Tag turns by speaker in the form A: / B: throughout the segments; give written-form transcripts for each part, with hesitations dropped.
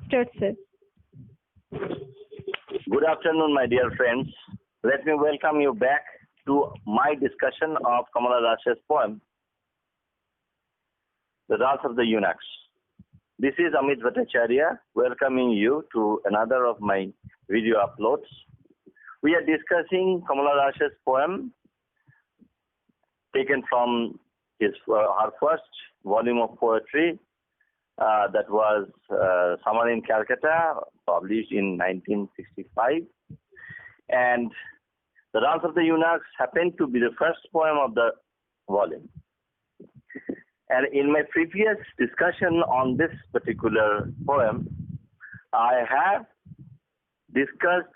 A: Start, sir.
B: Good afternoon, my dear friends. Let me welcome you back to my discussion of Kamala Das's poem, The Dance of the Eunuchs. This is Amit Bhattacharya welcoming you to another of my video uploads. We are discussing Kamala Das's poem taken from her first volume of poetry that was Summer in Calcutta, published in 1965. And The Dance of the Eunuchs happened to be the first poem of the volume. And in my previous discussion on this particular poem, I have discussed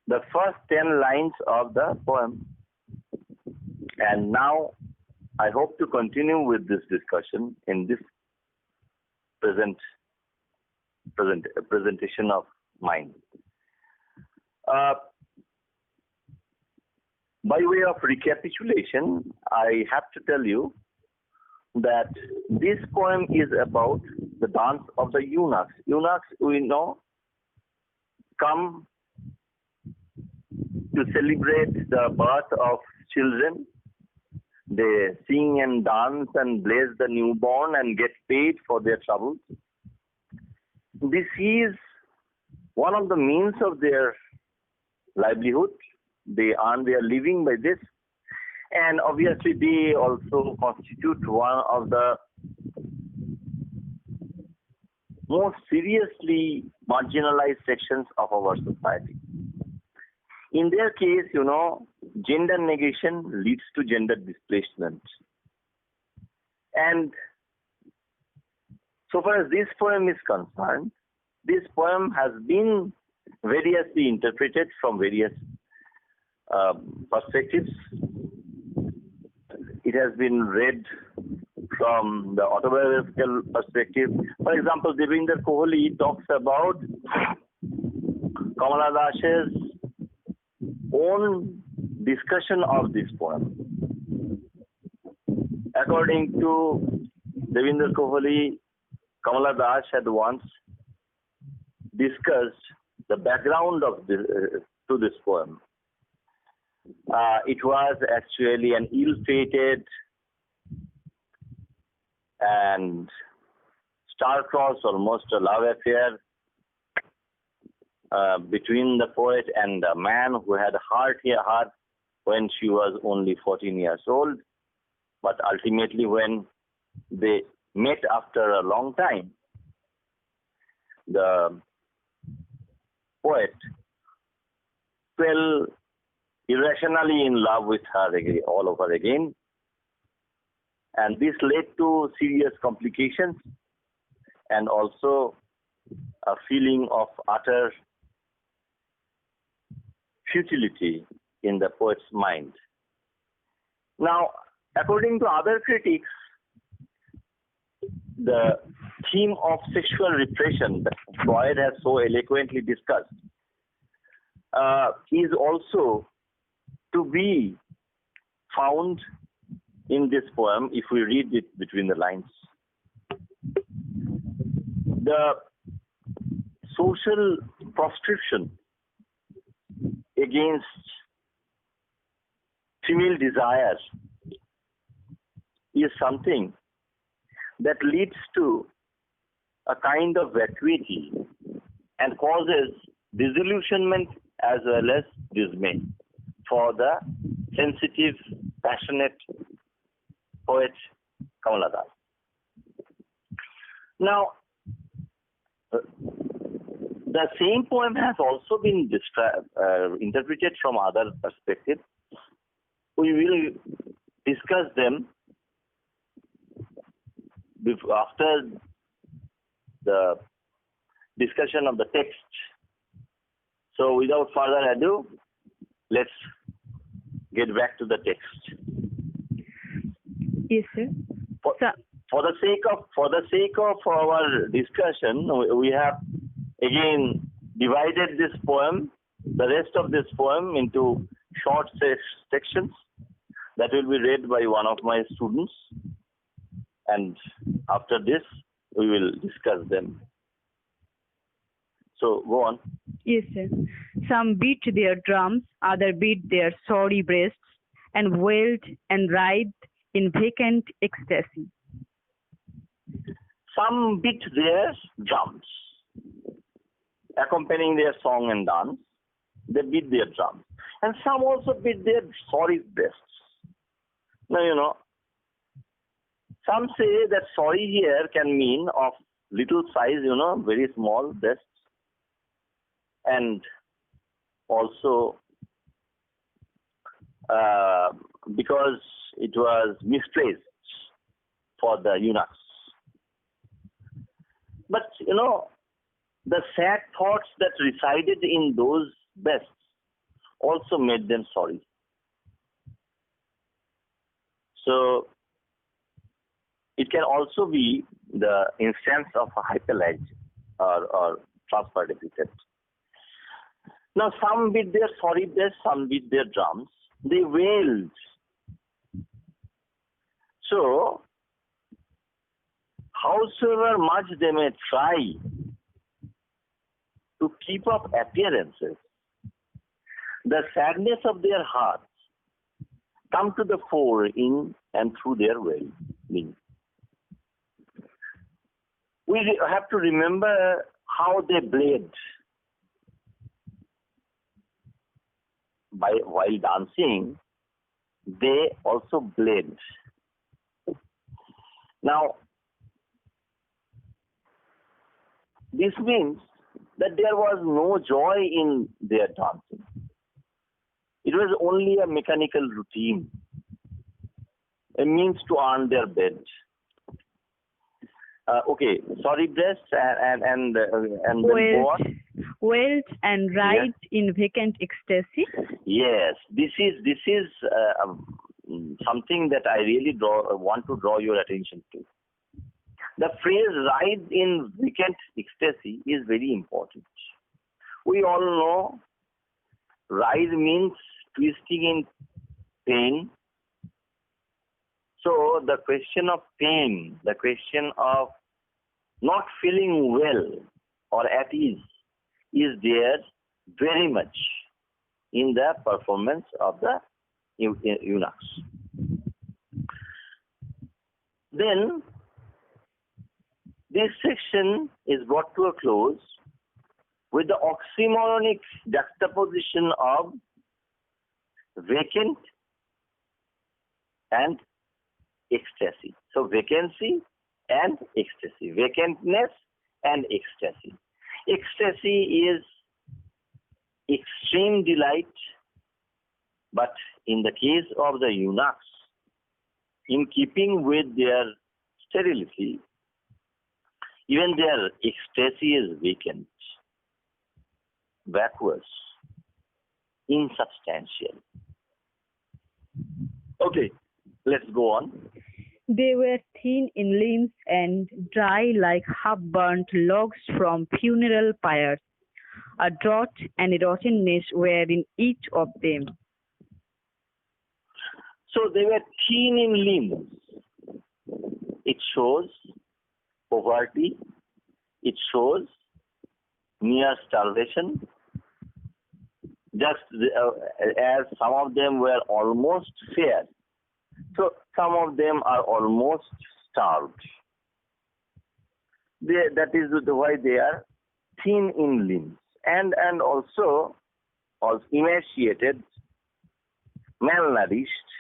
B: the first 10 lines of the poem. And now I hope to continue with this discussion in this presentation of mine. By way of recapitulation, I have to tell you that this poem is about the dance of the eunuchs. Eunuchs, we know, come to celebrate the birth of children. They sing and dance and bless the newborn and get paid for their troubles. This is one of the means of their livelihood. They earn their living by this. And obviously, they also constitute one of the most seriously marginalized sections of our society. In their case, gender negation leads to gender displacement. And so far as this poem is concerned, this poem has been variously interpreted from various perspectives. It has been read from the autobiographical perspective. For example, Devinder Kohli talks about Kamala Das's own discussion of this poem. According to Devinder Kohli, Kamala Das had once discussed the background of to this poem. It was actually an ill-fated and star-crossed, almost a love affair between the poet and a man who had heart when she was only 14 years old. But ultimately, when they met after a long time, the poet fell irrationally in love with her all over again. And this led to serious complications and also a feeling of utter futility in the poet's mind. Now, according to other critics, the theme of sexual repression that Freud has so eloquently discussed is also to be found in this poem if we read it between the lines. The social proscription against female desire is something that leads to a kind of vacuity and causes disillusionment as well as dismay for the sensitive, passionate poet Kamala Das. Now, the same poem has also been interpreted from other perspectives. We will discuss them after the discussion of the text. So without further ado, let's get back to the text.
A: Yes, sir.
B: For the sake of our discussion, we have again divided this poem, the rest of this poem, into short sections that will be read by one of my students, and after this we will discuss them. So go on.
A: Yes, sir. Some beat their drums, others beat their sorry breasts, and wailed and writhed in vacant ecstasy.
B: Some beat their drums, accompanying their song and dance. They beat their drums. And some also beat their sorry breasts. Now, some say that sorry here can mean of little size, very small breasts. And also because it was misplaced for the eunuchs. But, the sad thoughts that resided in those breasts also made them sorry. So, it can also be the instance of a hyperlage or transfer deficit. Now, some beat their sorry breasts, some beat their drums. They wailed. So, howsoever much they may try to keep up appearances, the sadness of their hearts come to the fore in and through their wailing. We have to remember how they bled while dancing. They also bled. Now, this means that there was no joy in their dancing. It was only a mechanical routine, a means to earn their bread. Okay, sorry breasts and then go on.
A: Wailed and writhed in vacant ecstasy.
B: Yes, this is something that I really want to draw your attention to. The phrase "writhed in vacant ecstasy" is very important. We all know writhe means twisting in pain. So the question of pain, the question of not feeling well or at ease is there very much in the performance of the eunuchs. Then this section is brought to a close with the oxymoronic juxtaposition of vacant and ecstasy. So vacancy and ecstasy, vacantness and ecstasy. Ecstasy is extreme delight, but in the case of the eunuchs, in keeping with their sterility, even their ecstasy is vacant, vacuous, insubstantial. Okay, let's go on.
A: They were thin in limbs and dry like half-burnt logs from funeral pyres. A drought and a rottenness were in each of them.
B: So they were thin in limbs. It shows poverty. It shows near starvation. Just as some of them were almost fair, so some of them are almost starved. That is why they are thin in limbs and also emaciated, malnourished,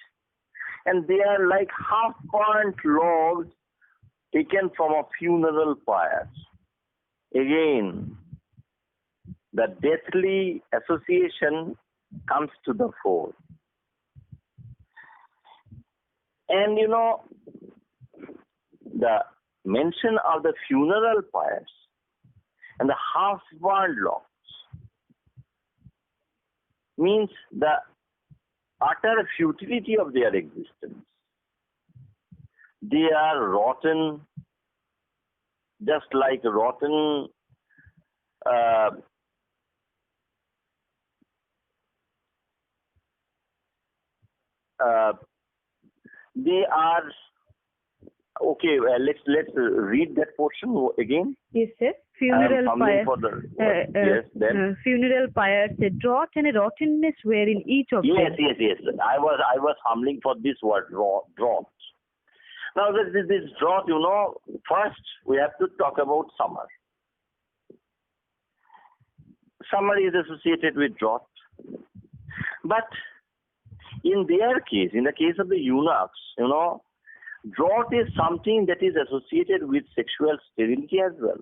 B: and they are like half-burnt logs taken from a funeral pyre. Again, the deathly association comes to the fore. And the mention of the funeral pyres and the half-burned logs means the utter futility of their existence. They are rotten, just like rotten they are okay. Let's read that portion again.
A: Yes, sir. funeral
B: fumbling
A: pyres,
B: for the yes. Then
A: funeral pyres, a drought and a rottenness were in each of
B: yes,
A: them.
B: yes. I was fumbling for this word drought. Now this drought, first we have to talk about summer. Summer is associated with drought, but in their case, in the case of the eunuchs, drought is something that is associated with sexual sterility as well.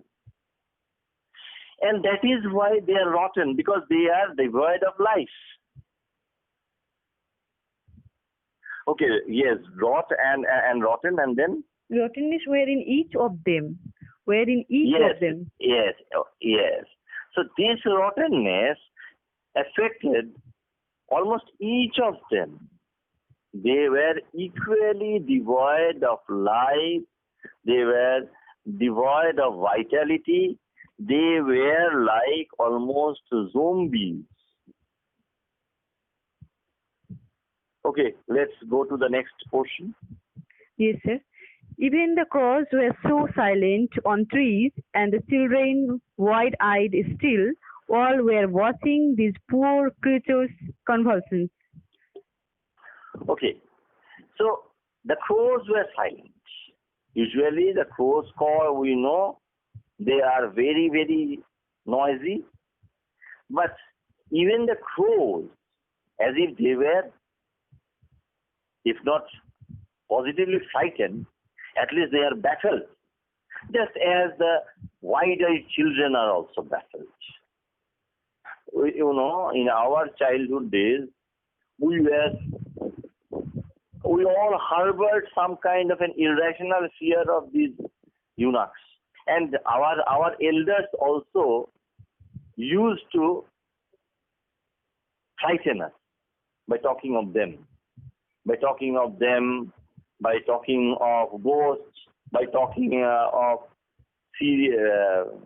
B: And that is why they are rotten, because they are devoid of life. Okay, yes, drought and rotten, and then?
A: Rottenness were in each of them. Were in each
B: yes,
A: of them.
B: Yes. So this rottenness affected almost each of them. They were equally devoid of life. They were devoid of vitality. They were like almost zombies. Okay, let's go to the next portion.
A: Yes, sir. Even the crows were so silent on trees, and the children, wide-eyed still, all were watching these poor creatures' convulsions.
B: Okay, so the crows were silent. Usually the crows call, we know, they are very, very noisy. But even the crows, as if they were, if not positively frightened, at least they are baffled. Just as the wide-eyed children are also baffled. In our childhood days, we all harbored some kind of an irrational fear of these eunuchs. And our elders also used to frighten us by talking of them. By talking of ghosts, by talking of villains,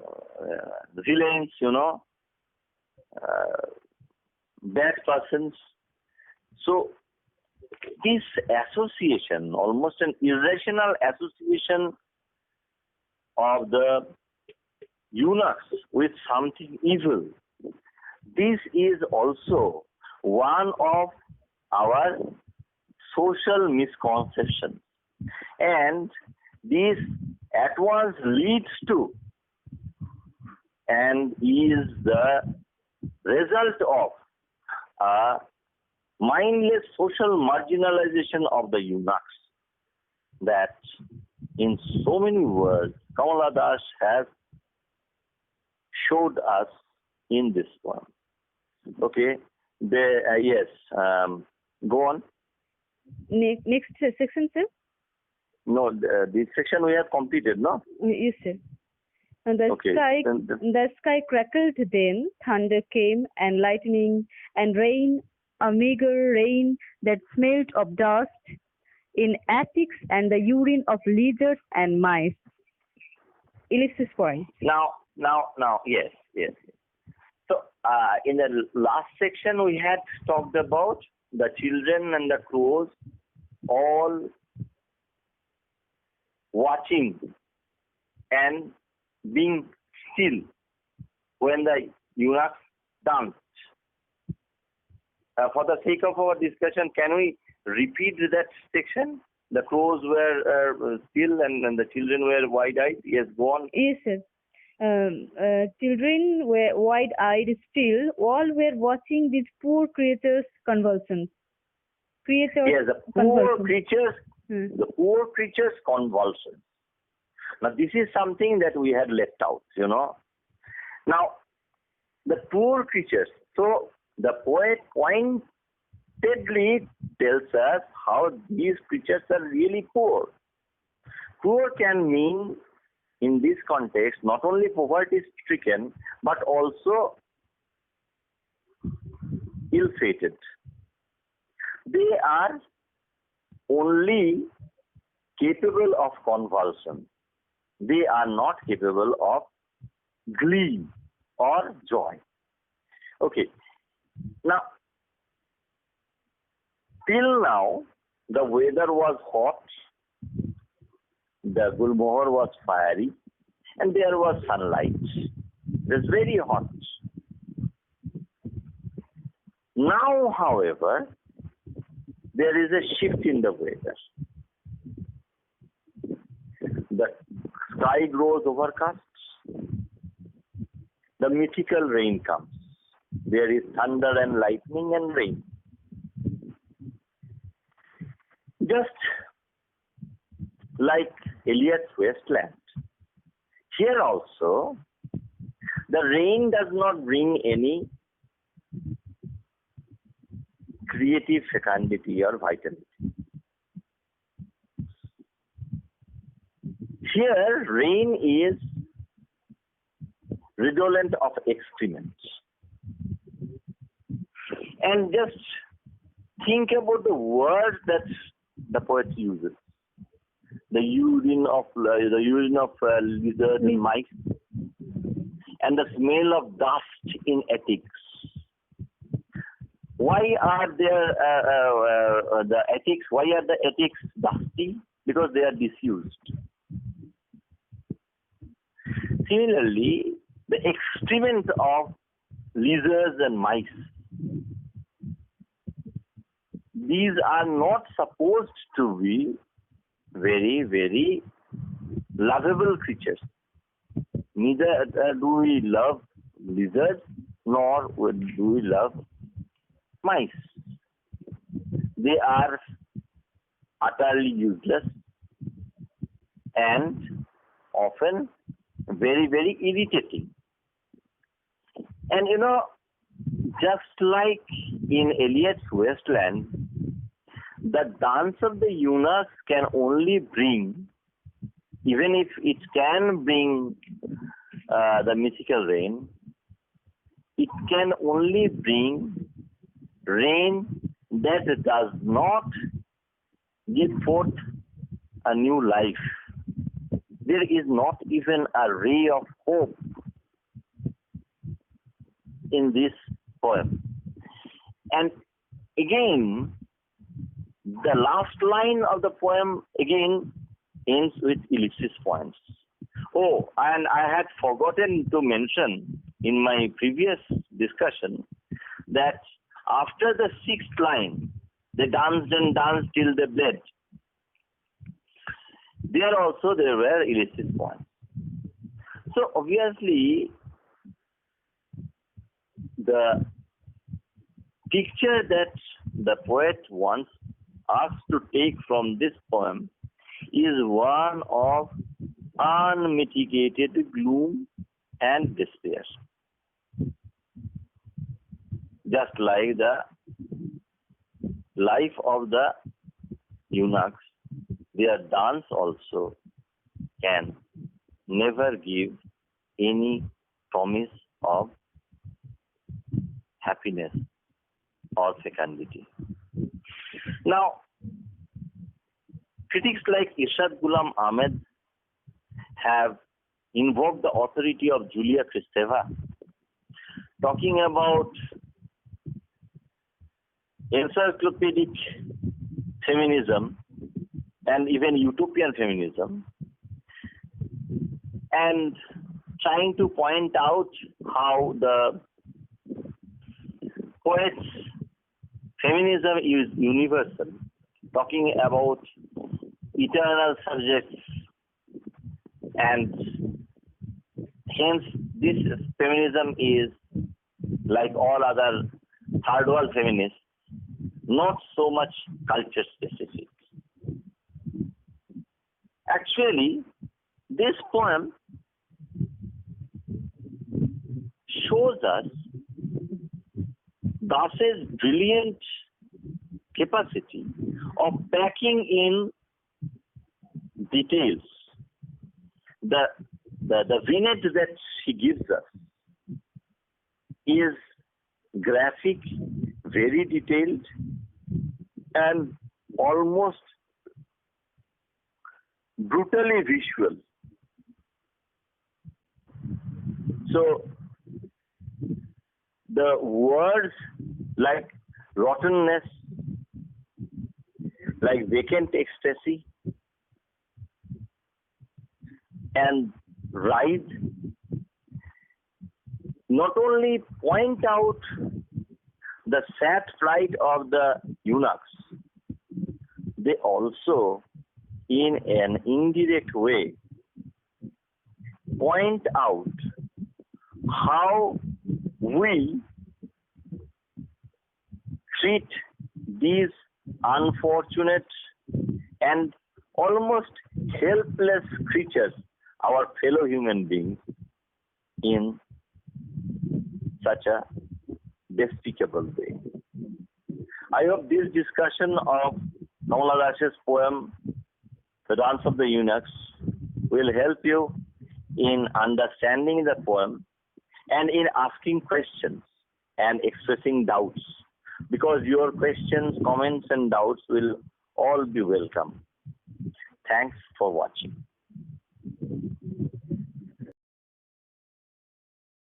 B: bad persons. So this association, almost an irrational association of the eunuchs with something evil, this is also one of our social misconceptions. And this at once leads to and is the result of a mindless social marginalization of the eunuchs that in so many words Kamala Das has showed us in this one. Okay, go on.
A: Next section, sir?
B: No, this section we have completed, no?
A: Yes, sir. And the sky crackled then, thunder came, and lightning, and rain, a meager rain that smelt of dust in attics and the urine of lizards and mice. Ellipsis point.
B: Now, yes. So, in the last section, we had talked about the children and the crows all watching and being still when the eunuchs danced. For the sake of our discussion, can we repeat that section? The crows were still and the children were wide-eyed. Yes, go on.
A: Yes, sir. Children were wide-eyed still. All were watching these poor creatures' convulsions.
B: Yes, the poor creatures' convulsions. Now, this is something that we had left out, Now, the poor creatures. So, the poet pointedly tells us how these creatures are really poor. Poor can mean, in this context, not only poverty-stricken, but also ill-fated. They are only capable of convulsion. They are not capable of glee or joy. Okay. Now, till now, the weather was hot, the Gulmohar was fiery, and there was sunlight. It was very hot. Now, however, there is a shift in the weather. The sky grows overcast. The mythical rain comes. There is thunder and lightning and rain. Just like Eliot's wasteland, here also, the rain does not bring any creative fecundity or vitality. Here, rain is redolent of excrement. And just think about the words that the poet uses. The urine of lizards and mice, and the smell of dust in attics. Why are there the attics? Why are the attics dusty? Because they are disused. Similarly, the excrement of lizards and mice. These are not supposed to be very, very lovable creatures. Neither do we love lizards, nor do we love mice. They are utterly useless and often very, very irritating. And just like in Eliot's wasteland, the dance of the eunuchs can only bring, even if it can bring the mythical rain, it can only bring rain that does not give forth a new life. There is not even a ray of hope in this poem. And again, the last line of the poem again ends with ellipsis points. Oh, and I had forgotten to mention in my previous discussion that after the sixth line, they danced and danced till they bled. There also there were ellipsis points. So obviously, the picture that the poet wants us to take from this poem is one of unmitigated gloom and despair. Just like the life of the eunuchs, their dance also can never give any promise of happiness or fecundity. Now, critics like Irshad Ghulam Ahmed have invoked the authority of Julia Kristeva, talking about encyclopedic feminism and even utopian feminism, and trying to point out how the poet's feminism is universal, talking about eternal subjects, and hence this feminism is, like all other third world feminists, not so much culture specific. Actually, this poem shows us Das's brilliant capacity of packing in details. The vignette that he gives us is graphic, very detailed, and almost brutally visual. So the words like rottenness, like vacant ecstasy, and rise not only point out the sad plight of the eunuchs, they also, in an indirect way, point out how we treat these unfortunate and almost helpless creatures, our fellow human beings, in such a despicable way. I hope this discussion of Kamala Das's poem, The Dance of the Eunuchs, will help you in understanding the poem and in asking questions and expressing doubts, because your questions, comments, and doubts will all be welcome. Thanks for watching.